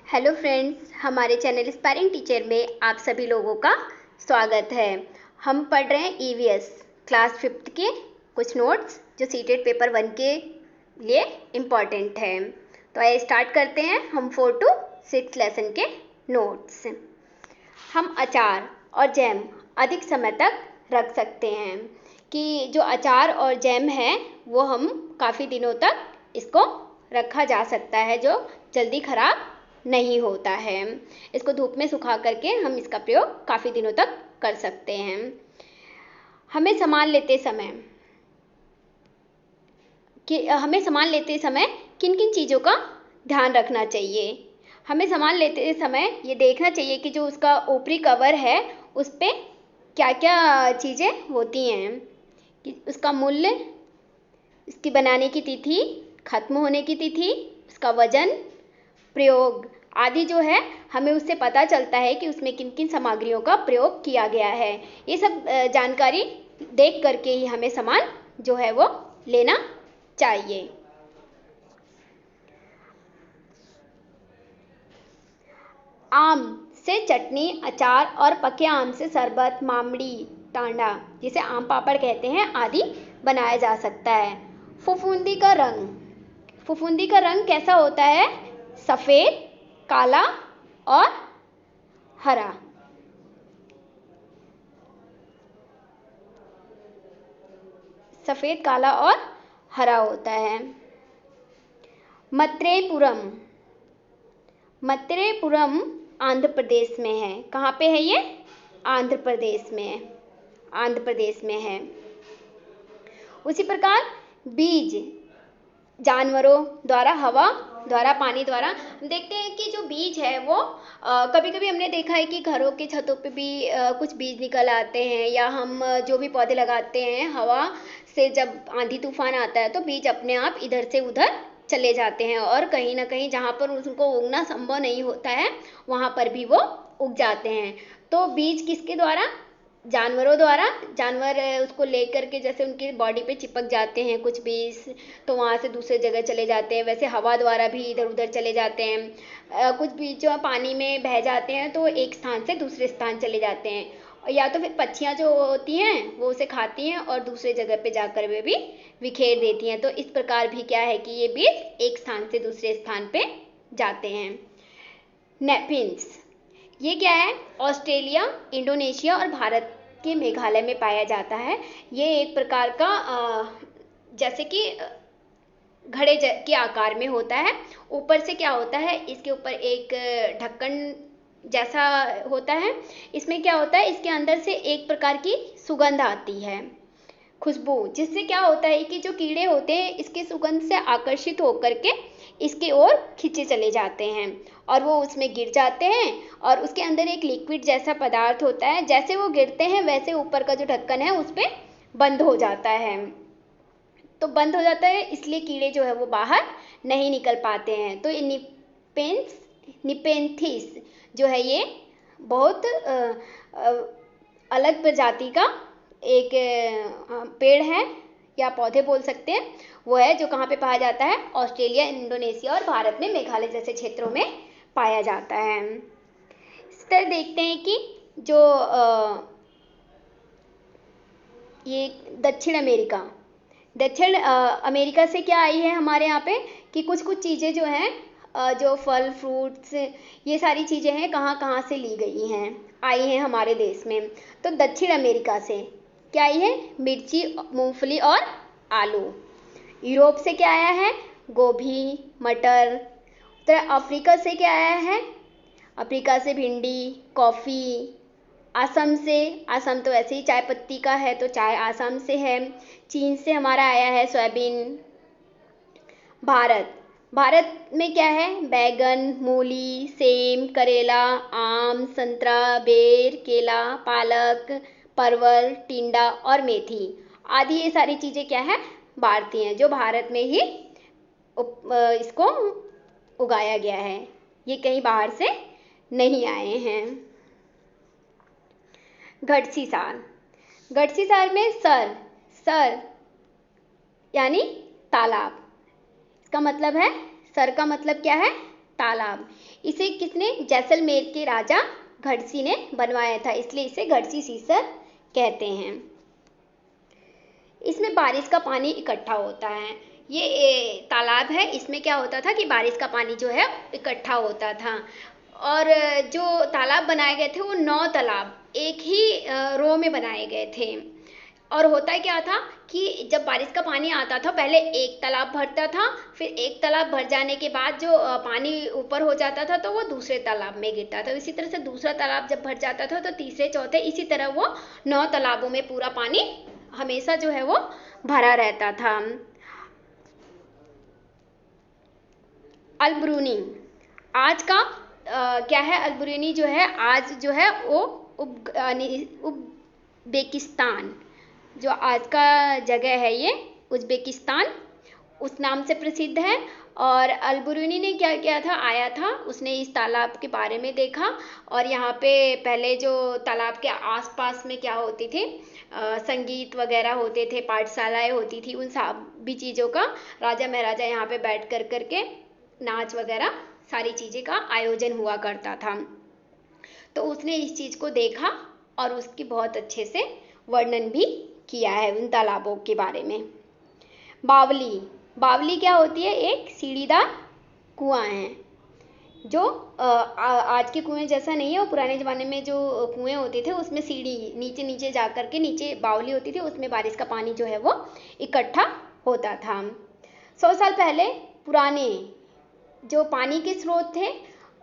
Hello friends, हमारे channel inspiring teacher में आप सभी लोगों का स्वागत है। हम पढ़ रहे हैं ईवीएस क्लास 5th के कुछ नोट्स जो सीटेट पेपर 1 के लिए इम्पॉर्टेंट है। तो आइए स्टार्ट करते हैं हम 4 to 6 लेसन के नोट्स। हम अचार और जैम अधिक समय तक रख सकते हैं कि जो अचार और जैम है वो हम काफ़ी दिनों तक इसको रखा जा सकता है, जो जल्दी ख़राब नहीं होता है। इसको धूप में सुखा करके हम इसका प्रयोग काफ़ी दिनों तक कर सकते हैं। हमें सामान लेते समय किन किन चीज़ों का ध्यान रखना चाहिए। हमें सामान लेते समय ये देखना चाहिए कि जो उसका ऊपरी कवर है उस पर क्या क्या चीज़ें होती हैं, कि उसका मूल्य, इसकी बनाने की तिथि, खत्म होने की तिथि, उसका वजन, प्रयोग आदि जो है हमें उससे पता चलता है कि उसमें किन किन सामग्रियों का प्रयोग किया गया है। ये सब जानकारी देख करके ही हमें सामान जो है वो लेना चाहिए। आम से चटनी, अचार और पके आम से शरबत, मामड़ी, टांडा जिसे आम पापड़ कहते हैं आदि बनाया जा सकता है। फफूंदी का रंग कैसा होता है? सफ़ेद, काला और हरा। सफ़ेद, काला और हरा होता है। मत्रेपुरम आंध्र प्रदेश में है। कहाँ पे है ये? आंध्र प्रदेश में है। उसी प्रकार बीज जानवरों द्वारा, हवा द्वारा, पानी द्वारा, हम देखते हैं कि जो बीज है वो कभी कभी हमने देखा है कि घरों के छतों पे भी कुछ बीज निकल आते हैं, या हम जो भी पौधे लगाते हैं हवा से जब आंधी तूफान आता है तो बीज अपने आप इधर से उधर चले जाते हैं, और कहीं ना कहीं जहाँ पर उनको उगना संभव नहीं होता है वहाँ पर भी वो उग जाते हैं। तो बीज किसके द्वारा? जानवरों द्वारा। जानवर उसको लेकर के जैसे उनकी बॉडी पे चिपक जाते हैं कुछ बीज, तो वहाँ से दूसरे जगह चले जाते हैं। वैसे हवा द्वारा भी इधर उधर चले जाते हैं। कुछ बीज जो पानी में बह जाते हैं तो एक स्थान से दूसरे स्थान चले जाते हैं, या तो फिर पक्षियाँ जो होती हैं वो उसे खाती हैं और दूसरे जगह पे जाकर वे भी बिखेर देती हैं। तो इस प्रकार भी क्या है कि ये बीज एक स्थान से दूसरे स्थान पे जाते हैं। नेपिन्स, ये क्या है? ऑस्ट्रेलिया, इंडोनेशिया और भारत के मेघालय में पाया जाता है। ये एक प्रकार का जैसे कि घड़े के आकार में होता है। ऊपर से क्या होता है, इसके ऊपर एक ढक्कन जैसा होता है। इसमें क्या होता है, इसके अंदर से एक प्रकार की सुगंध आती है, खुशबू, जिससे क्या होता है कि जो कीड़े होते हैं इसके सुगंध से आकर्षित होकर के इसके ओर खींचे चले जाते हैं और वो उसमें गिर जाते हैं, और उसके अंदर एक लिक्विड जैसा पदार्थ होता है। जैसे वो गिरते हैं वैसे ऊपर का जो ढक्कन है उस पर बंद हो जाता है। तो बंद हो जाता है इसलिए कीड़े जो है वो बाहर नहीं निकल पाते हैं। तो ये निपेंथिस जो है ये बहुत अलग प्रजाति का एक पेड़ है या पौधे बोल सकते हैं। वो है जो कहाँ पे पाया जाता है? ऑस्ट्रेलिया, इंडोनेशिया और भारत में मेघालय जैसे क्षेत्रों में पाया जाता है। इस तरह देखते हैं कि जो ये दक्षिण अमेरिका से क्या आई है हमारे यहाँ पे, कि कुछ कुछ चीज़ें जो हैं जो फल फ्रूट्स ये सारी चीज़ें हैं कहाँ कहाँ से ली गई हैं, आई हैं हमारे देश में। तो दक्षिण अमेरिका से क्या आई है? मिर्ची, मूंगफली और आलू। यूरोप से क्या आया है? गोभी, मटर। उत्तर अफ्रीका से क्या आया है? अफ्रीका से भिंडी, कॉफ़ी। असम तो ऐसे ही चाय पत्ती का है तो चाय असम से है। चीन से हमारा आया है सोयाबीन। भारत में क्या है? बैगन, मूली, सेम, करेला, आम, संतरा, बेर, केला, पालक, परवल, टिंडा और मेथी आदि ये सारी चीज़ें क्या है? भारतीय हैं, जो भारत में ही इसको उगाया गया है, ये कहीं बाहर से नहीं आए हैं। गढ़सीसार में सर यानी तालाब, इसका मतलब है, सर का मतलब क्या है? तालाब। इसे किसने? जैसलमेर के राजा गढ़सी ने बनवाया था, इसलिए इसे गढ़सी सीसर कहते हैं। इसमें बारिश का पानी इकट्ठा होता है। ये तालाब है, इसमें क्या होता था कि बारिश का पानी जो है इकट्ठा होता था। और जो तालाब बनाए गए थे वो 9 तालाब एक ही रो में बनाए गए थे। और होता क्या था कि जब बारिश का पानी आता था, पहले एक तालाब भरता था, फिर एक तालाब भर जाने के बाद जो पानी ऊपर हो जाता था तो वो दूसरे तालाब में गिरता था। इसी तरह से दूसरा तालाब जब भर जाता था तो तीसरे चौथे, इसी तरह वो 9 तालाबों में पूरा पानी हमेशा जो है वो भरा रहता था। अलबरूनी आज का क्या है? अलबरूनी जो है आज जो है वो उज़्बेकिस्तान, जो आज का जगह है ये उज़्बेकिस्तान, उस नाम से प्रसिद्ध है। और अलबरूनी ने क्या किया था? आया था, उसने इस तालाब के बारे में देखा। और यहाँ पे पहले जो तालाब के आसपास में क्या होती थी, संगीत वगैरह होते थे, पाठशालाएं होती थी, उन सभी चीज़ों का राजा महाराजा यहाँ पे बैठ कर करके नाच वगैरह सारी चीज़ें का आयोजन हुआ करता था। तो उसने इस चीज़ को देखा और उसकी बहुत अच्छे से वर्णन भी किया है उन तालाबों के बारे में। बावली, बावली क्या होती है? एक सीढ़ीदार कुआं है, जो आज के कुएं जैसा नहीं है। वो पुराने ज़माने में जो कुएं होते थे उसमें सीढ़ी नीचे नीचे जा कर के नीचे बावली होती थी, उसमें बारिश का पानी जो है वो इकट्ठा होता था। 100 साल पहले पुराने जो पानी के स्रोत थे,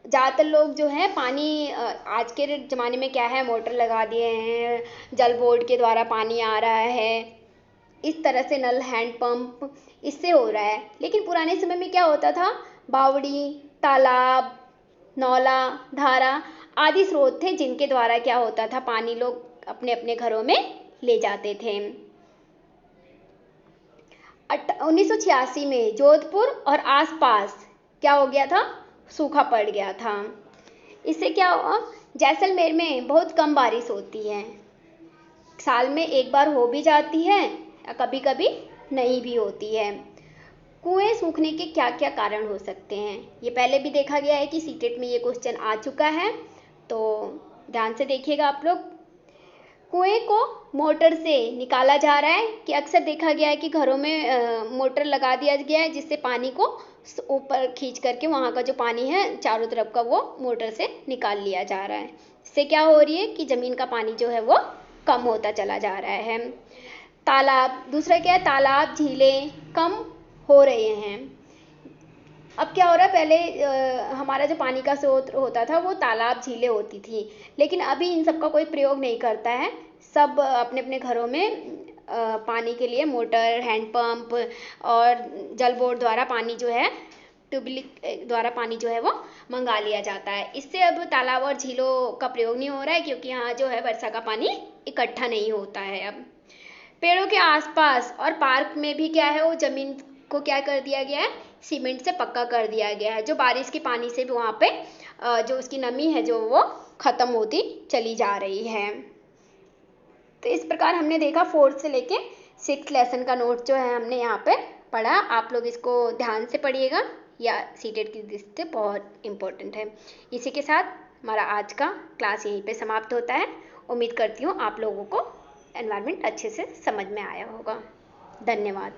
ज़्यादातर लोग जो है पानी आज के ज़माने में क्या है, मोटर लगा दिए हैं, जल बोर्ड के द्वारा पानी आ रहा है, इस तरह से नल हैंडपंप इससे हो रहा है। लेकिन पुराने समय में क्या होता था? बावड़ी, तालाब, नौला, धारा आदि स्रोत थे जिनके द्वारा क्या होता था, पानी लोग अपने अपने घरों में ले जाते थे। 1986 में जोधपुर और आसपास क्या हो गया था? सूखा पड़ गया था। इससे क्या हुआ? जैसलमेर में बहुत कम बारिश होती है, साल में एक बार हो भी जाती है, कभी कभी नहीं भी होती है। कुएं सूखने के क्या क्या कारण हो सकते हैं, ये पहले भी देखा गया है कि सीटेट में ये क्वेश्चन आ चुका है, तो ध्यान से देखिएगा आप लोग। कुएं को मोटर से निकाला जा रहा है कि अक्सर देखा गया है कि घरों में मोटर लगा दिया गया है, जिससे पानी को ऊपर खींच करके वहाँ का जो पानी है चारों तरफ का वो मोटर से निकाल लिया जा रहा है। इससे क्या हो रही है कि ज़मीन का पानी जो है वो कम होता चला जा रहा है। तालाब, दूसरा क्या है? तालाब झीलें कम हो रहे हैं। अब क्या हो रहा है? पहले हमारा जो पानी का स्रोत होता था वो तालाब झीलें होती थी, लेकिन अभी इन सब का कोई प्रयोग नहीं करता है। सब अपने अपने घरों में पानी के लिए मोटर, हैंडपंप और जल बोर्ड द्वारा पानी जो है, ट्यूबवेल द्वारा पानी जो है वो मंगा लिया जाता है। इससे अब तालाब और झीलों का प्रयोग नहीं हो रहा है, क्योंकि यहाँ जो है वर्षा का पानी इकट्ठा नहीं होता है। अब पेड़ों के आसपास और पार्क में भी क्या है, वो ज़मीन को क्या कर दिया गया है? सीमेंट से पक्का कर दिया गया है, जो बारिश के पानी से भी वहाँ पे जो उसकी नमी है जो वो ख़त्म होती चली जा रही है। तो इस प्रकार हमने देखा 4th से लेके 6th लेसन का नोट जो है हमने यहाँ पे पढ़ा। आप लोग इसको ध्यान से पढ़िएगा, या सीटेट की दृष्टि से बहुत इम्पोर्टेंट है। इसी के साथ हमारा आज का क्लास यहीं पे समाप्त होता है। उम्मीद करती हूँ आप लोगों को एनवायरनमेंट अच्छे से समझ में आया होगा। धन्यवाद।